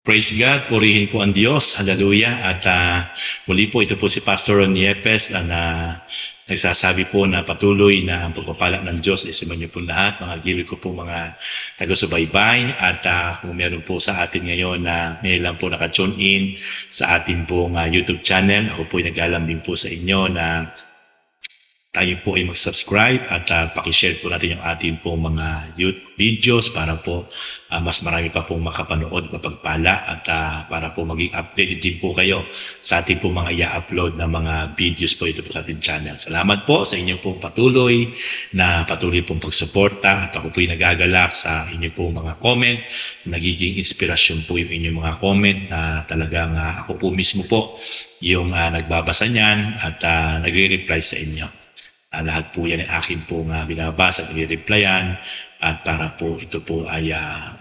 Praise God, purihin po ang Diyos. Hallelujah. At muli po, ito po si Pastor Ron Yepes na nagsasabi po na patuloy na ang pagpapala ng Diyos ay sumainyo po lahat. Mga giliw ko po mga taga-subaybay. At kung meron po sa atin ngayon na may lang po naka-tune in sa atin pong YouTube channel, ako po ay nag-alambing po sa inyo na tayo po ay mag-subscribe at pakishare po natin yung ating po mga YouTube videos para po mas marami pa pong makapanood, mapagpala at para po maging updated din po kayo sa ating po mga i-upload na mga videos po ito po sa ating channel. Salamat po sa inyong pong patuloy pong pagsuporta at ako po ay nagagalak sa inyong pong mga comment. Nagiging inspirasyon po yung inyong mga comment na talagang ako po mismo po yung nagbabasa niyan at nagre-reply sa inyo. Lahat po yan ay akin pong binabasa at nire-replyan at para po ito po ay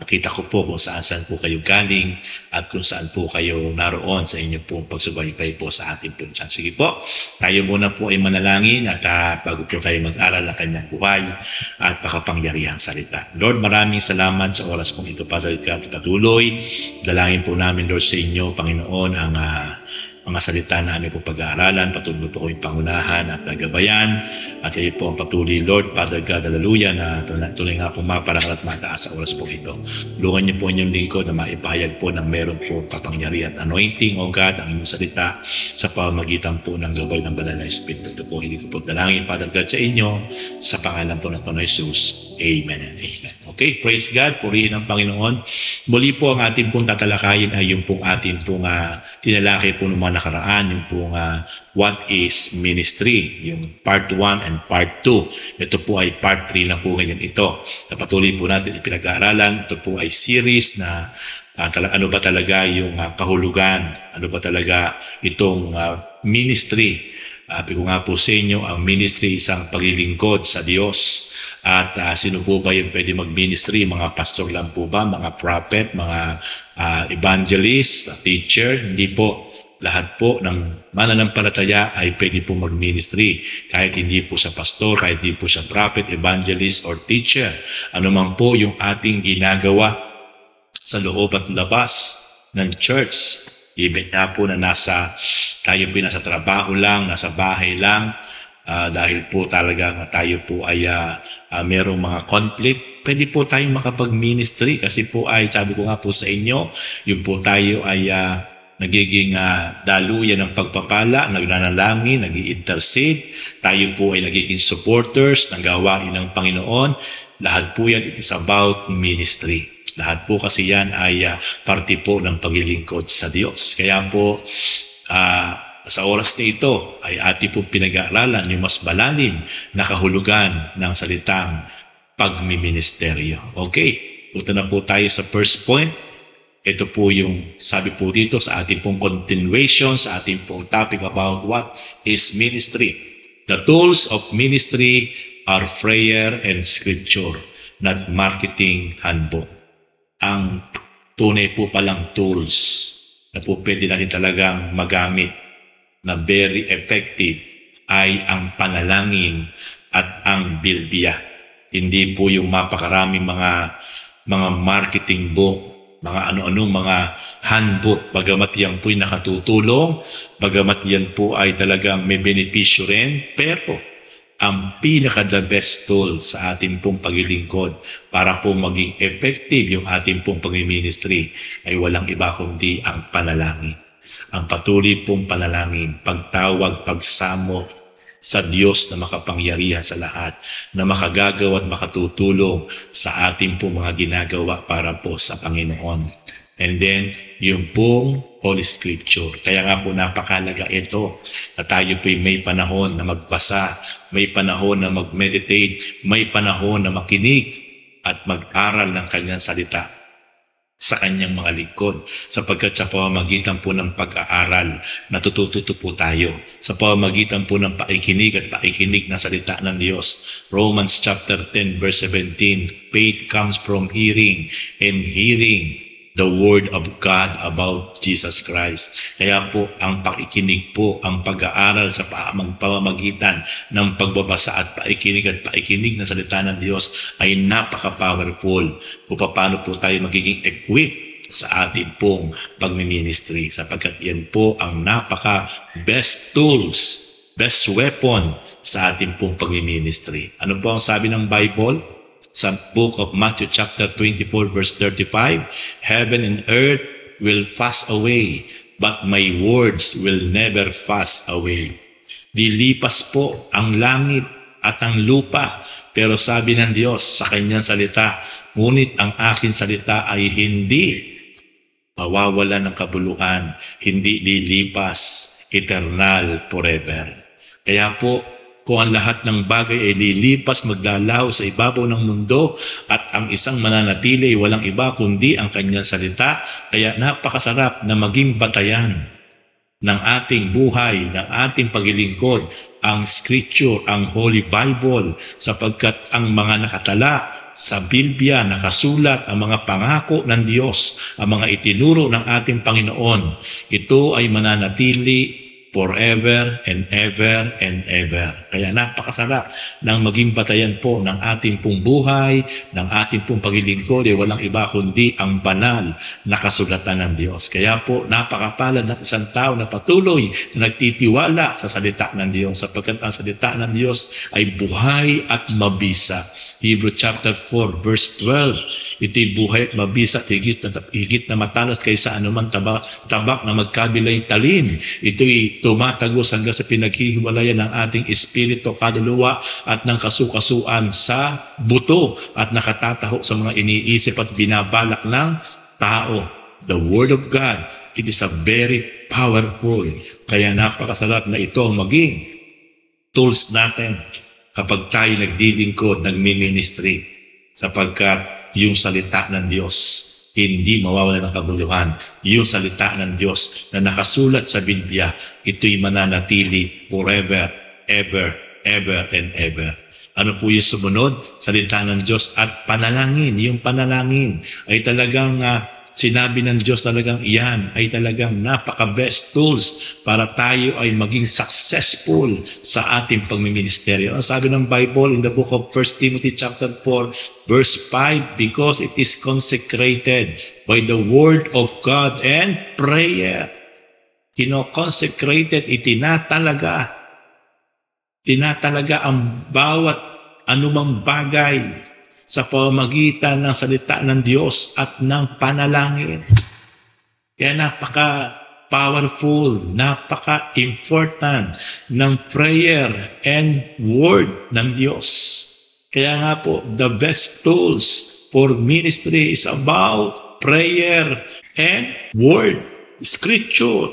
makita ko po kung saan po kayo galing at kung saan po kayo naroon sa inyo pong pagsubaybay po sa ating pong channel. Sige po, tayo muna po ay manalangin at bago po tayo mag-aral ng kanyang buhay at makapangyarihang salita. Lord, maraming salamat sa oras pong ito, Father God, patuloy. Dalangin po namin, Lord, sa inyo, Panginoon, ang mga salita na aming po pag-aaralan, patuloy po kami pangunahan at nagabayan. At kayo po ang patuloy, Lord, Father God, hallelujah, na tuloy nga po maparangal at mataas sa oras po ito. Tulungan niyo po inyong lingkod na maipahayag po ng meron po kapangyarihan at anointing, O God, ang inyong salita sa pamamagitan po ng gabay ng banal na Espiritu. Ito po, hindi ko po dalangin, Father God, sa inyo, sa pangalan po ng Panginoon Jesus. Amen and amen. Okay, praise God, purihin ang Panginoon. Muli po ang ating pong tatalakayin ay yung pong ating pong tinalakay po ng mga nakaraan, yung pong what is ministry, yung part 1 and part 2. Ito po ay part 3 na po ngayon ito. Patuloy po natin ipinag-aaralan. Ito po ay series na ano ba talaga yung kahulugan, ano ba talaga itong ministry. Sabi ko nga po sa inyo, ang ministry isang paglilingkod sa Diyos. At sino po ba yung pwede mag-ministry? Mga pastor lang po ba? Mga prophet? Mga evangelist? Teacher? Hindi po. Lahat po ng mananampalataya ay pwede po mag-ministry. Kahit hindi po siya pastor, kahit hindi po siya prophet, evangelist, or teacher. Ano man po yung ating ginagawa sa loob at labas ng church. Even na po na tayo po nasa trabaho lang, nasa bahay lang, dahil po talaga tayo po ay merong mga conflict, pwede po tayong makapag-ministry kasi po ay, sabi ko nga po sa inyo, yung po tayo ay nagiging daluyan ng pagpapala, nagnanalangin, nag-i-intercede, tayo po ay nagiging supporters ng gawain ng Panginoon. Lahat po yan, it is about ministry. Lahat po kasi yan ay parte po ng paglilingkod sa Diyos. Kaya po, sa oras na ito ay ating po pinag-aaralan yung mas malalim na kahulugan ng salitang pagmiministeryo. Okay, punta na po tayo sa first point. Ito po yung sabi po dito sa ating pong continuation, sa ating pong topic about what is ministry. The tools of ministry are prayer and scripture, not marketing handbook. Ang tunay po palang tools na po pwede natin talagang magamit na very effective ay ang panalangin at ang Biblia. Hindi po yung mapakaraming mga marketing book, mga ano-anong mga handbook, bagamat yan po ay nakatutulong, bagamat yan po ay talagang may benepisyo rin, pero ang pinaka-the best tool sa ating pong paglilingkod para po maging effective yung ating pong pag-ministry ay walang iba kundi ang panalangin. Ang patuloy pong panalangin, pagtawag, pagsamo sa Diyos na makapangyarihan sa lahat, na makagagawa at makatutulong sa ating pong mga ginagawa para po sa Panginoon. And then, yung pong Holy Scripture. Kaya nga po napakalaga ito na tayo po may panahon na magbasa, may panahon na mag-meditate, may panahon na makinig at mag-aral ng kanyang salita sa kanyang mga lingkod. Sapagkat sa pamamagitan po ng pag-aaral, natututo po tayo. Sa pamamagitan po ng paikinig at paikinig na salita ng Diyos. Romans chapter 10 verse 17, faith comes from hearing and hearing the word of God about Jesus Christ. Kaya po, ang pakikinig po, ang pag-aaral sa pamamagitan ng pagbabasa at paikinig na salita ng Diyos ay napaka-powerful. Kung paano po tayo magiging equipped sa ating pong pagmiministry, sapagkat yan po ang napaka-best tools, best weapon sa ating pong pagmiministry. Ano po ang sabi ng Bible? Sa book of Matthew chapter 24 verse 35, Heaven and earth will pass away, but my words will never pass away. Dilipas po ang langit at ang lupa, pero sabi ng Diyos sa kanyang salita, ngunit ang aking salita ay hindi mawawala ng kabuluhan, hindi lilipas, eternal, forever. Kaya po, kung ang lahat ng bagay ay lilipas, maglalaho sa ibabaw ng mundo, at ang isang mananatili ay walang iba kundi ang kanyang salita, kaya napakasarap na maging batayan ng ating buhay, ng ating paglilingkod, ang Scripture, ang Holy Bible, sapagkat ang mga nakatala sa Biblia, nakasulat ang mga pangako ng Diyos, ang mga itinuro ng ating Panginoon, ito ay mananatili forever and ever and ever. Kaya napakasarap ng maging batayan po ng ating pong buhay, ng ating pong paglilingkod, walang iba kundi ang banal na kasulatan ng Diyos. Kaya po napakapalad ng isang tao na patuloy na nagtitiwala sa salita ng Diyos, sapagkat ang salita ng Diyos ay buhay at mabisa. Hebrew chapter 4 verse 12, ito'y buhay at mabisa, higit na matalas kaysa anumang tabak na magkabilay talim. Ito'y tumatagos hanggang sa pinaghihiwalayan ng ating espiritu, kaluluwa at ng kasukasuan sa buto, at nakatataho sa mga iniisip at binabalak ng tao. The Word of God, it is a very powerful. Kaya napakasarap na ito ang maging tools natin kapag tayo nagdilingkod, nagmi-ministry, sapagkat yung salita ng Diyos hindi mawawala ng kabuluhan. Yung salita ng Diyos na nakasulat sa Biblia, ito'y mananatili forever, ever, ever, and ever. Ano po yung sumunod? Salita ng Diyos at panalangin. Yung panalangin ay talagang sinabi ng Diyos, talagang iyan ay talagang napaka-best tools para tayo ay maging successful sa ating pagmiministeryo. Ang sabi ng Bible in the book of 1 Timothy chapter 4 verse 5, because it is consecrated by the word of God and prayer. Consecrated, itinatalaga ang bawat anumang bagay sa pamamagitan ng salita ng Diyos at ng panalangin. Kaya napaka-powerful, napaka-important ng prayer and word ng Diyos. Kaya nga po, the best tools for ministry is about prayer and word, Scripture.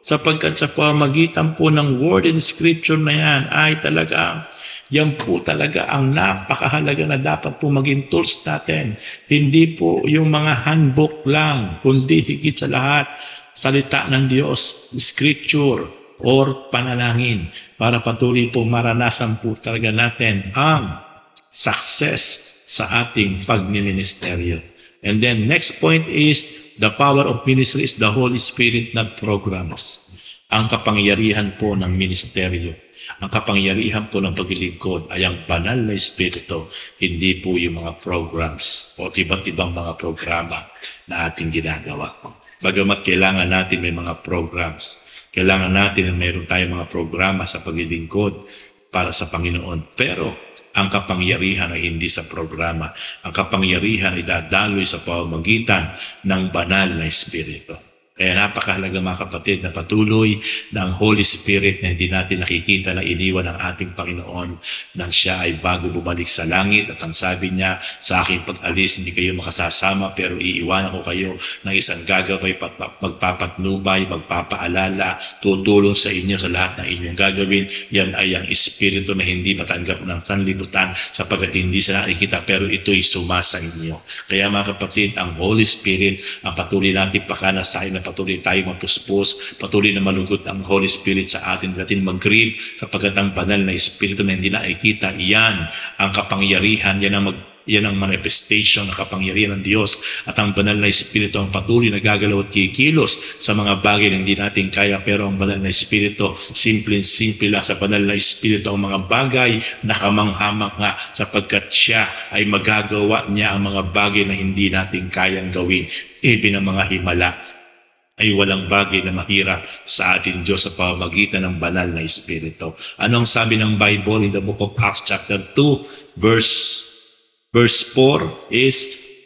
Sapagkat sa pamamagitan po ng word and Scripture na yan ay talaga, yan po talaga ang napakahalaga na dapat po maging tools natin. Hindi po yung mga handbook lang, kundi higit sa lahat, salita ng Diyos, Scripture, or panalangin, para patuloy po maranasan po talaga natin ang success sa ating pagministeryo. And then next point is, the power of ministry is the Holy Spirit, not programs. Ang kapangyarihan po ng ministeryo, ang kapangyarihan po ng paglilingkod ay ang banal na Espiritu, hindi po yung mga programs o iba't ibang mga programa na ating ginagawa. Bagamat kailangan natin may mga programs, kailangan natin na mayroon tayong mga programa sa paglilingkod para sa Panginoon. Pero ang kapangyarihan ay hindi sa programa. Ang kapangyarihan ay dadaloy sa pamamagitan ng banal na Espiritu. Kaya napakahalaga mga kapatid na patuloy ng Holy Spirit na hindi natin nakikita na iniwan ng ating Panginoon nang siya ay bago bumalik sa langit. At ang sabi niya, sa aking pag-alis, hindi kayo makasasama pero iiwanan ko kayo ng isang gagaway, magpapatnubay, magpapaalala, tutulong sa inyo sa lahat ng inyong gagawin. Yan ay ang Espiritu na hindi matanggap ng sanlibutan sapagkat hindi siya nakikita pero ito'y sumasa inyo. Kaya mga kapatid, ang Holy Spirit ang patuloy natin pakanasahin na patuloy tayo mapuspos, patuloy na malungkot ang Holy Spirit sa atin, natin mag-grieve sapagkat ang banal na Espiritu na hindi nakikita, iyan ang kapangyarihan, yan ang Yan ang manifestation ng kapangyarihan ng Diyos at ang banal na Espiritu ang patuloy na gagalaw at kikilos sa mga bagay na hindi natin kaya, pero ang banal na Espiritu, simple lang sa banal na Espiritu ang mga bagay na kamanghamanghang sapagkat siya ay magagawa niya ang mga bagay na hindi natin kayang gawin. Even ang mga himala ay walang bagay na mahirap sa ating Diyos sa pamamagitan ng banal na Espiritu. Anong sabi ng Bible in the book of Acts chapter 2 Verse 4 is,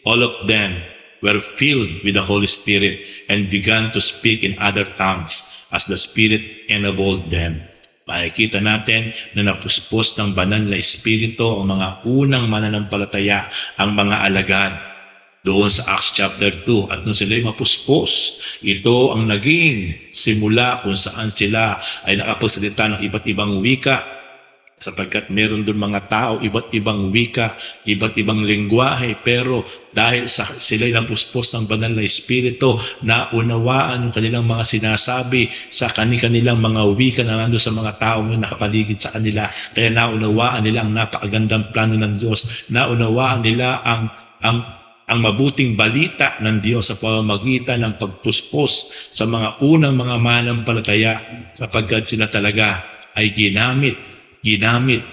all of them were filled with the Holy Spirit and began to speak in other tongues as the Spirit enabled them. Makikita natin na napuspos ng banal na Espiritu ang mga unang mananampalataya, ang mga alagad doon sa Acts chapter 2. At nung sila'y mapuspos, ito ang naging simula kung saan sila ay nakapagsalita ng iba't ibang wika. Sapagkat meron doon mga tao, iba't ibang wika, iba't ibang lengguwahe, pero dahil sila'y napuspos ng banal na Espiritu, naunawaan yung kanilang mga sinasabi sa kanilang mga wika na nandun sa mga taong yung nakapaligid sa kanila. Kaya naunawaan nila ang napakagandang plano ng Diyos. Naunawaan nila ang mabuting balita ng Diyos sa pamamagitan ng pagpuspos sa mga unang mga manampalataya, sapagkat sila talaga ay ginamit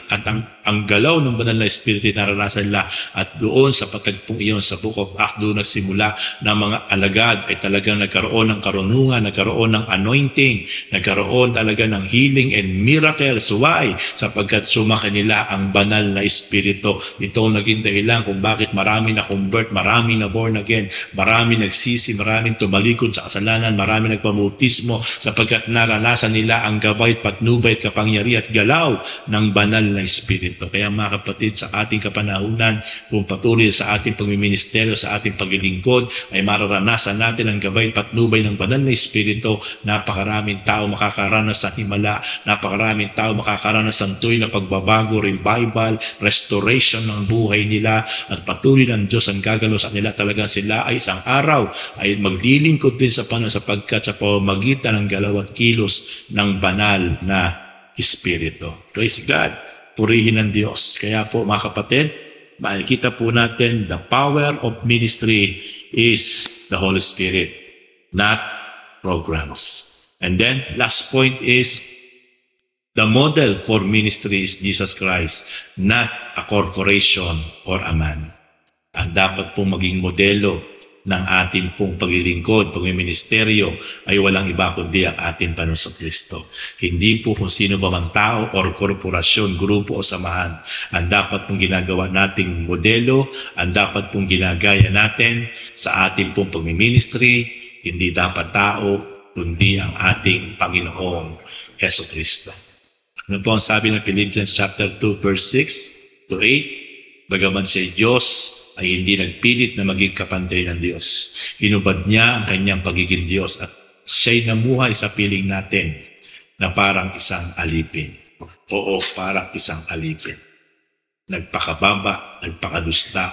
at ang galaw ng banal na Espiritu naranasan nila. At doon sa patagpong iyon sa Book of Acts, doon nagsimula na mga alagad ay talagang nagkaroon ng karunungan, nagkaroon ng anointing, nagkaroon talaga ng healing and miracles. Why? Sapagkat sumaka nila ang banal na Espiritu. Ito ang naging dahilan kung bakit marami na convert, marami na born again, marami nagsisi, maraming tumalikod sa kasalanan, marami nagpamautismo, sapagkat naranasan nila ang gabay, patnubay, kapangyarihan at galaw ng banal na Espiritu. Kaya mga kapatid, sa ating kapanahunan, kung patuloy sa ating pagmiministeryo, sa ating paglilingkod, ay mararanasan natin ang gabay, patnubay ng banal na Espiritu. Napakaraming tao makakaranas sa himala, napakaraming tao makakaranas ng tuloy na pagbabago, revival, restoration ng buhay nila, at patuloy ng Diyos ang gagalaw sa kanila. Talagang sila ay isang araw ay maglilingkod din sa Panginoon, sapagkat sa pamamagitan ng galaw at kilos ng banal na Espiritu. Praise God. Purihin ng Diyos. Kaya po mga kapatid, makikita po natin the power of ministry is the Holy Spirit, not programs. And then last point is the model for ministry is Jesus Christ, not a corporation or a man. Ang dapat po maging modelo ng ating pong paglilingkod, pagmiministeryo ay walang iba kundi ang ating Panginoong Kristo. Hindi po kung sino ba man tao or korporasyon, grupo o samahan. Ang dapat pong ginagawa nating modelo, ang dapat pong ginagaya natin sa ating pong pagmiministry, hindi dapat tao kundi ang ating Panginoong Hesus Kristo. Ano po ang sabi ng Philippians chapter 2 verse 6 to 8? Bagaman siya Diyos, ay hindi nagpilit na maging kapantay ng Diyos. Hinubad niya ang kanyang pagiging Diyos at siya'y namuhay sa piling natin na parang isang alipin. Oo, parang isang alipin. Nagpakababa, nagpakadusta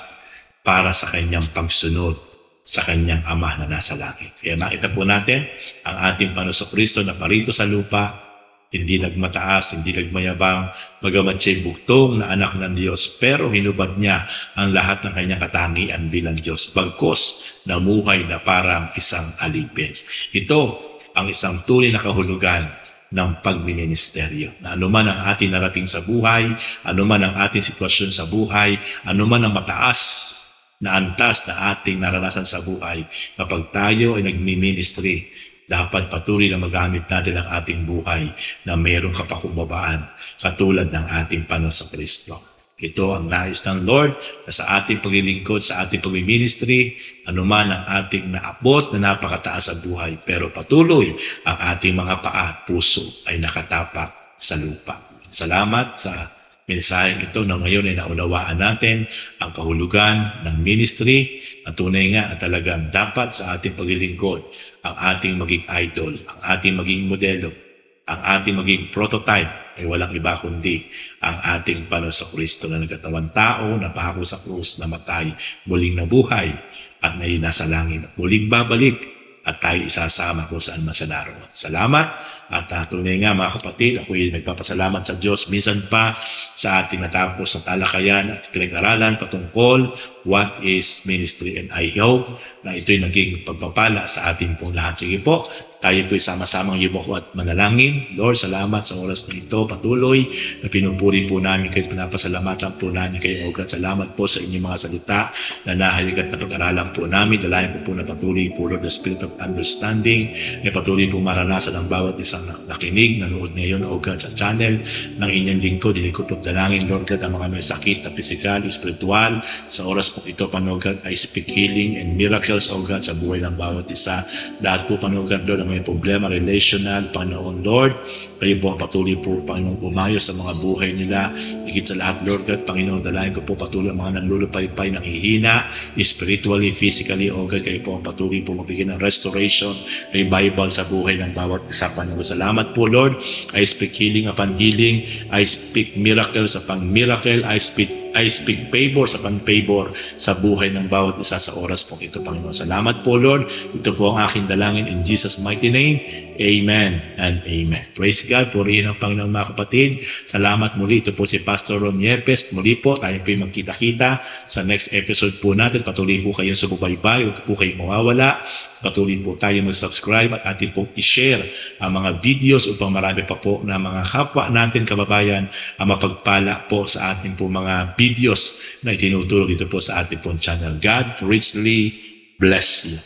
para sa kanyang pagsunod sa kanyang Ama na nasa langit. Kaya nakita po natin ang ating Panginoong Kristo na parito sa lupa, hindi nagmataas, hindi nagmayabang, bagamat siya'y buktong na anak ng Diyos, pero hinubad niya ang lahat ng kanyang katangian bilang Diyos, bagkos namuhay na parang isang alipin. Ito ang isang tunay na kahulugan ng pagmiministeryo. Na anuman ang ating narating sa buhay, anuman ang ating sitwasyon sa buhay, anuman ang mataas na antas na ating naranasan sa buhay, kapag tayo ay nagmi-ministry, dapat patuloy na magamit natin ang ating buhay na mayroong kapakumbabaan katulad ng ating Panginoong Kristo. Ito ang nais ng Lord na sa ating paglilingkod, sa ating pagmiministry, anuman ang ating naabot na napakataas sa buhay, pero patuloy ang ating mga paa at puso ay nakatapak sa lupa. Salamat sa mensaheng ito na ngayon ay naunawaan natin ang kahulugan ng ministry. At tunay nga na talagang dapat sa ating paglilingkod ang ating maging idol, ang ating maging modelo, ang ating maging prototype ay walang iba kundi ang ating Panginoong Kristo na nagkatawang tao, napako sa krus, namatay, muling nabuhay at ngayon nasa langit. Muling babalik at tayo isasama kung saan man sa naroon. Salamat at tunay nga mga kapatid, ako ay nagpapasalamat sa Diyos minsan pa sa ating natapos na talakayan at pinag-aralan patungkol what is ministry, and I hope na ito'y naging pagpapala sa ating pong lahat. Sige po, tayo po'y sama-samang yumuko at manalangin. Lord, salamat sa oras na ito. Patuloy na pinupuri po namin kayo, pinapasalamatan po namin kayo, O God. Salamat po sa inyong mga salita na nahaligat na pag-aralan po namin. Dalayan po na patuloy po, Lord, the spirit of understanding, na patuloy po maranasan ang bawat isang nakinig, nanood ngayon, O God, sa channel ng inyong lingkod. Hindi ko po dalangin, Lord God, ang mga may sakit na physical, spiritual. Sa oras po ito, Panginoon, I speak healing and miracles, O God, sa buhay ng bawat isa. Lahat po, Panginoon, Lord, ang may problema, relational, Panginoon, Lord, kayo po ang patuloy po, Panginoon, umayos sa mga buhay nila. Higit sa lahat, Lord God, Panginoon, dalayan ko po patuloy ang mga nanlulupay-pay, nanghihina, spiritually, physically, O God, kayo po ang patuloy po magbigay ng restoration, revival sa buhay ng bawat isa, Panginoon. Salamat po, Lord. I speak healing upon healing. I speak miracles upon miracle. I speak favor upon favor sa buhay ng bawat isa sa oras po ito, Panginoon. Salamat po, Lord. Ito po ang aking dalangin in Jesus' mighty name. Amen and amen. Praise God. Purihin ang Panginoon, mga kapatid. Salamat muli. Ito po si Pastor Ron Yepes. Muli po, tayo po magkita-kita sa next episode po natin. Patuloy po kayong sububaybay. Huwag po kayong mawawala. Patuloy po tayo mag-subscribe at atin po i-share ang mga videos upang marami pa po na mga kapwa natin, kababayan, ang mapagpala po sa ating po mga videos na itinutulog dito po sa ating po channel. God richly bless you.